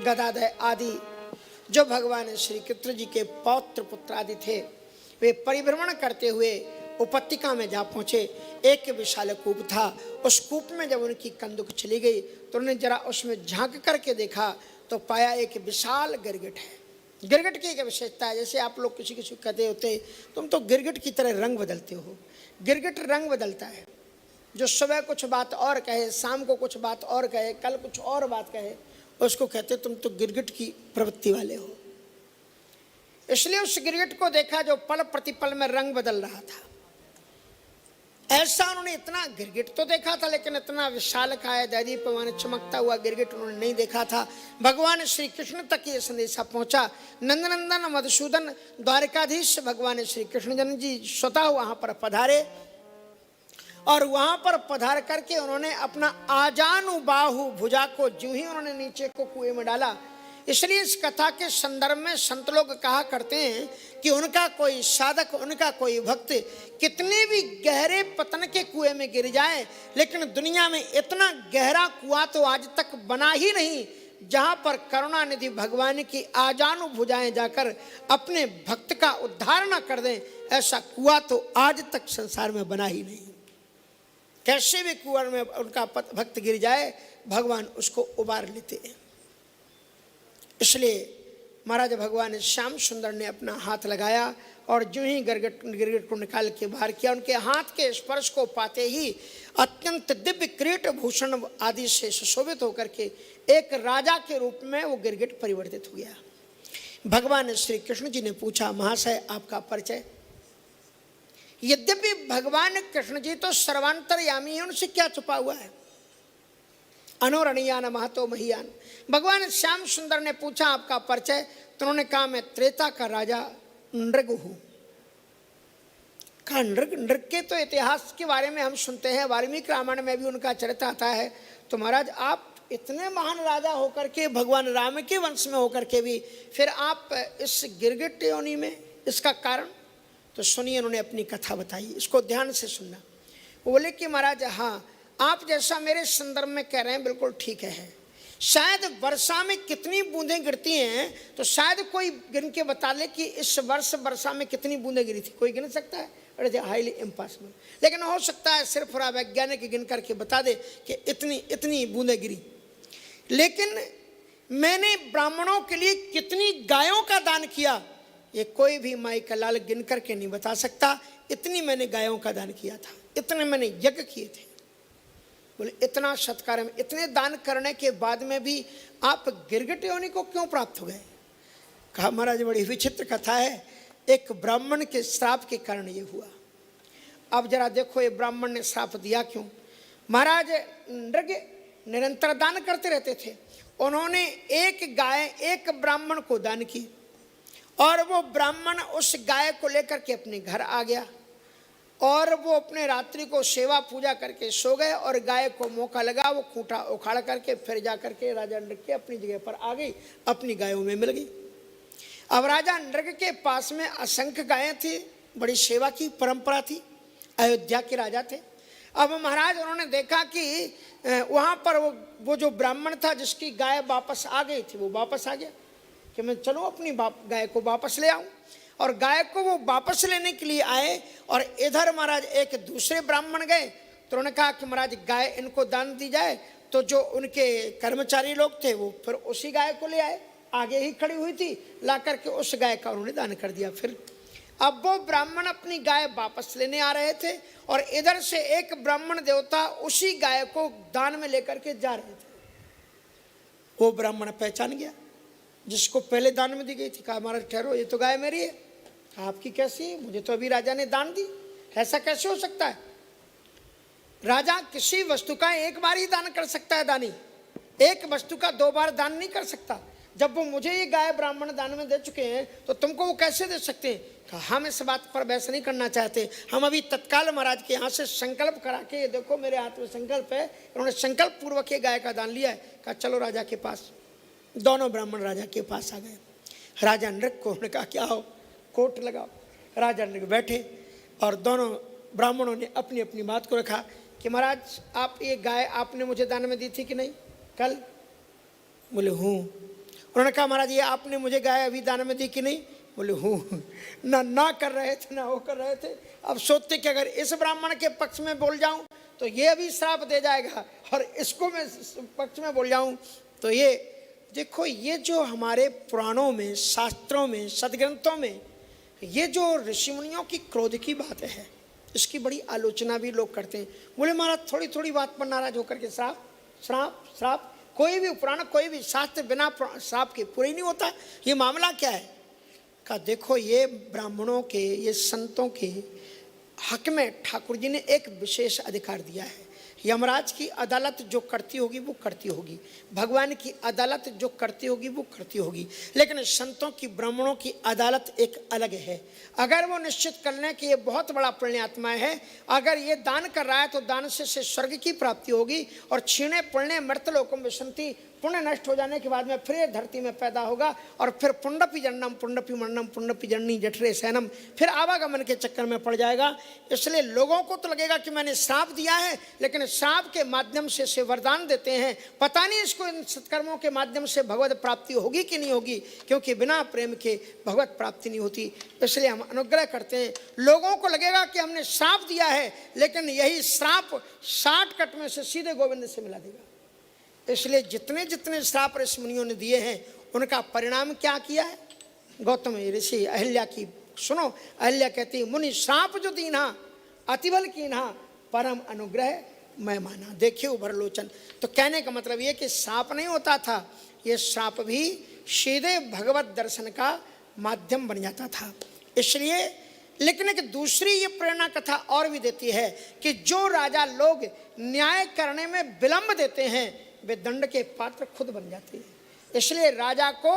गदाधर आदि जो भगवान श्री कृष्ण जी के पौत्र पुत्र आदि थे, वे परिभ्रमण करते हुए उपत्यका में जा पहुंचे। एक विशाल कूप था, उस कूप में जब उनकी कंदुक चली गई तो उन्होंने जरा उसमें झांक करके देखा तो पाया एक विशाल गिरगिट है। गिरगिट की एक विशेषता है, जैसे आप लोग किसी किसी कहते होते तुम तो गिरगिट की तरह रंग बदलते हो। गिरगिट रंग बदलता है, जो सुबह कुछ बात और कहे, शाम को कुछ बात और कहे, कल कुछ और बात कहे, उसको कहते तुम तो गिरगिट की प्रवृत्ति वाले हो। इसलिए उस गिरगिट को देखा जो पल प्रतिपल में रंग बदल रहा था। ऐसा उन्होंने इतना गिरगिट तो देखा था, लेकिन इतना विशाल काय दैदीप्यमान चमकता हुआ गिरगिट उन्होंने नहीं देखा था। भगवान श्री कृष्ण तक ये संदेशा पहुंचा। नंदनंदन मधुसूदन द्वारकाधीश भगवान श्री कृष्ण जन्म जी स्वतः वहां पर पधारे और वहां पर पधार करके उन्होंने अपना आजानुबाहु भुजा को जो ही उन्होंने नीचे को कुएं में डाला। इसलिए इस कथा के संदर्भ में संत लोग कहा करते हैं कि उनका कोई साधक, उनका कोई भक्त कितने भी गहरे पतन के कुएं में गिर जाए, लेकिन दुनिया में इतना गहरा कुआं तो आज तक बना ही नहीं जहां पर करुणानिधि भगवान की आजानु भुजाएं जाकर अपने भक्त का उद्धार न कर दें। ऐसा कुआं तो आज तक संसार में बना ही नहीं। कैसे भी कुआं में उनका भक्त गिर जाए, भगवान उसको उबार लेते हैं। इसलिए महाराज भगवान श्याम सुंदर ने अपना हाथ लगाया और जो ही गिरगिट को निकाल के बाहर किया, उनके हाथ के स्पर्श को पाते ही अत्यंत दिव्य किरीट भूषण आदि से सुशोभित होकर के एक राजा के रूप में वो गिरगिट परिवर्तित हो गया। भगवान श्री कृष्ण जी ने पूछा, महाशय आपका परिचय? यद्यपि भगवान कृष्ण जी तो सर्वांतरयामी है, उनसे क्या छुपा हुआ है? अनोरणीयान महतो महियान। भगवान श्याम सुंदर ने पूछा आपका परिचय, तो उन्होंने कहा मैं त्रेता का राजा नृग हूं। कहा नृग के तो इतिहास के बारे में हम सुनते हैं, वाल्मीकि रामायण में भी उनका चरित्र आता है। तो महाराज आप इतने महान राजा होकर के, भगवान राम के वंश में होकर के भी फिर आप इस गिरगिट योनि में, इसका कारण? तो सुनिए, उन्होंने अपनी कथा बताई, इसको ध्यान से सुनना। वो बोले कि महाराज हाँ, आप जैसा मेरे संदर्भ में कह रहे हैं बिल्कुल ठीक है। शायद वर्षा में कितनी बूंदें गिरती हैं, तो शायद कोई गिन के बता ले कि इस वर्ष वर्षा में कितनी बूंदें गिरी थी। कोई गिन सकता है? It is highly impossible. लेकिन हो सकता है सिर्फ थोड़ा वैज्ञानिक गिन करके बता दे कि इतनी इतनी बूंदें गिरी। लेकिन मैंने ब्राह्मणों के लिए कितनी गायों का दान किया, ये कोई भी माई का लाल गिन करके नहीं बता सकता। इतनी मैंने गायों का दान किया था, इतने मैंने यज्ञ किए थे। बोले इतना सत्कार में, इतने दान करने के बाद में भी आप गिरगिट योनि को क्यों प्राप्त हो गए? कहा महाराज बड़ी विचित्र कथा है, एक ब्राह्मण के श्राप के कारण ये हुआ। अब जरा देखो ये ब्राह्मण ने श्राप दिया क्यों? महाराज नृग निरंतर दान करते रहते थे। उन्होंने एक गाय एक ब्राह्मण को दान की और वो ब्राह्मण उस गाय को लेकर के अपने घर आ गया और वो अपने रात्रि को सेवा पूजा करके सो गए और गाय को मौका लगा, वो खूंटा उखाड़ करके फिर जा करके राजा नृग के अपनी जगह पर आ गई, अपनी गायों में मिल गई। अब राजा नृग के पास में असंख्य गायें थी, बड़ी सेवा की परंपरा थी, अयोध्या के राजा थे। अब महाराज उन्होंने देखा कि वहाँ पर वो जो ब्राह्मण था जिसकी गाय वापस आ गई थी, वो वापस आ गया कि मैं चलो अपनी गाय को वापस ले आऊँ। और गाय को वो वापस लेने के लिए आए और इधर महाराज एक दूसरे ब्राह्मण गए, तो उन्होंने कहा कि महाराज गाय इनको दान दी जाए। तो जो उनके कर्मचारी लोग थे वो फिर उसी गाय को ले आए, आगे ही खड़ी हुई थी, ला करके उस गाय का उन्होंने दान कर दिया। फिर अब वो ब्राह्मण अपनी गाय वापस लेने आ रहे थे और इधर से एक ब्राह्मण देवता उसी गाय को दान में लेकर के जा रहे थे। वो ब्राह्मण पहचान गया जिसको पहले दान में दी गई थी। कहा महाराज ठहरो, ये तो गाय मेरी है। आपकी कैसी है? मुझे तो अभी राजा ने दान दी। ऐसा कैसे हो सकता है? राजा किसी वस्तु का एक बार ही दान कर सकता है, दानी एक वस्तु का दो बार दान नहीं कर सकता। जब वो मुझे ये गाय ब्राह्मण दान में दे चुके हैं तो तुमको वो कैसे दे सकते हैं? कहा हम इस बात पर बहस नहीं करना चाहते, हम अभी तत्काल महाराज के यहाँ से संकल्प करा के, देखो मेरे हाथ में संकल्प है, उन्होंने संकल्प पूर्वक ये गाय का दान लिया है। कहा चलो राजा के पास। दोनों ब्राह्मण राजा के पास आ गए। राजा नृग को उन्होंने कहा क्या हो, कोट लगाओ। राजा नृग बैठे और दोनों ब्राह्मणों ने अपनी अपनी बात को रखा कि महाराज आप ये गाय आपने मुझे दान में दी थी कि नहीं कल? बोले हूँ। उन्होंने कहा महाराज ये आपने मुझे गाय अभी दान में दी कि नहीं? बोले हूँ। ना कर रहे थे ना वो कर रहे थे। अब सोचते कि अगर इस ब्राह्मण के पक्ष में बोल जाऊं तो ये अभी श्राप दे जाएगा, और इसको मैं पक्ष में बोल जाऊं तो ये देखो, ये जो हमारे पुराणों में, शास्त्रों में, सदग्रंथों में ये जो ऋषि मुनियों की क्रोध की बात है, इसकी बड़ी आलोचना भी लोग करते हैं। बोले महाराज थोड़ी थोड़ी बात पर नाराज होकर के श्राप श्राप श्राप, कोई भी पुराण कोई भी शास्त्र बिना श्राप के पूरे नहीं होता। ये मामला क्या है? का देखो, ये ब्राह्मणों के, ये संतों के हक में ठाकुर जी ने एक विशेष अधिकार दिया है। यमराज की अदालत जो करती होगी वो करती होगी, भगवान की अदालत जो करती होगी वो करती होगी, लेकिन संतों की, ब्राह्मणों की अदालत एक अलग है। अगर वो निश्चित कर लें कि ये बहुत बड़ा पुण्यात्मा है, अगर ये दान कर रहा है तो दान से स्वर्ग की प्राप्ति होगी, और छीणे पुण्य मृतलोकम विशंति, पुण्य नष्ट हो जाने के बाद में फिर धरती में पैदा होगा, और फिर पुंडपी जन्नम पुंडपी मरणम पुंडपी जन्नी जठरे सैनम, फिर आवागमन के चक्कर में पड़ जाएगा। इसलिए लोगों को तो लगेगा कि मैंने श्राप दिया है, लेकिन श्राप के माध्यम से वरदान देते हैं, पता नहीं इसको इन सत्कर्मों के माध्यम से भगवत प्राप्ति होगी कि नहीं होगी, क्योंकि बिना प्रेम के भगवत प्राप्ति नहीं होती। इसलिए हम अनुग्रह करते हैं। लोगों को लगेगा कि हमने श्राप दिया है, लेकिन यही श्राप 60 कट में से सीधे गोविंद से मिला देगा। इसलिए जितने जितने श्राप ऋषि मुनियों ने दिए हैं, उनका परिणाम क्या किया है? गौतम ऋषि अहिल्या की सुनो, अहिल्या कहती है मुनि श्राप जो दीना अतिबल कीन्हा, परम अनुग्रह मैं माना, देखिए उभर लोचन। तो कहने का मतलब ये कि श्राप नहीं होता था, ये श्राप भी सीधे भगवत दर्शन का माध्यम बन जाता था। इसलिए लेकिन एक दूसरी ये प्रेरणा कथा और भी देती है कि जो राजा लोग न्याय करने में विलंब देते हैं, वे दंड के पात्र खुद बन जाते हैं। इसलिए राजा को